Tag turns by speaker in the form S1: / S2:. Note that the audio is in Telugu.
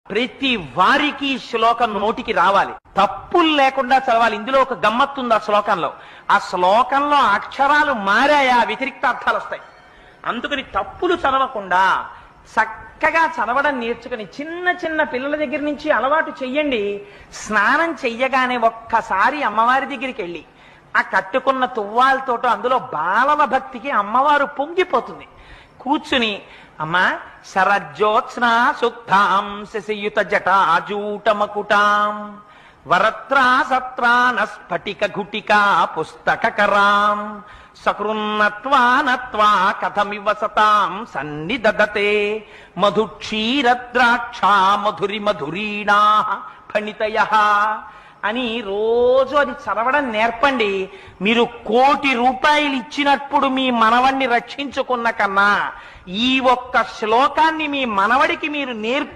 S1: ప్రతి వారికి శ్లోకం నోటికి రావాలి, తప్పులు లేకుండా చదవాలి. ఇందులో ఒక గమ్మత్తుంది ఆ శ్లోకంలో. ఆ శ్లోకంలో అక్షరాలు మారాయా వ్యతిరిక్త అర్థాలు వస్తాయి. అందుకని తప్పులు చదవకుండా చక్కగా చదవడం నేర్చుకుని చిన్న చిన్న పిల్లల దగ్గర నుంచి అలవాటు చెయ్యండి. స్నానం చెయ్యగానే ఒక్కసారి అమ్మవారి దగ్గరికి వెళ్ళి ఆ కట్టుకున్న తువ్వాలతోటో అందులో బాలవ భక్తికి అమ్మవారు పొంగిపోతుంది. కూర్చుని అమ్మా శరజ్యోత్స్నా సుక్తాం శశియుత జటాజూటమకుటాం వరత్రా సత్రాన స్ఫటిక ఘుటికా పుస్తకరాం సకృన్నత్వా నత్వా కథమివ సతాం సన్నిదదతే మధుక్షీరద్రాక్షా మధురి మధురీణా ఫణితయః అని రోజు అది చదవడం నేర్పండి. మీరు 1,00,00,000 రూపాయలు ఇచ్చినప్పుడు మీ మనవణ్ణి రక్షించుకున్న కన్నా ఈ ఒక్క శ్లోకాన్ని మీ మనవడికి మీరు నేర్పారు.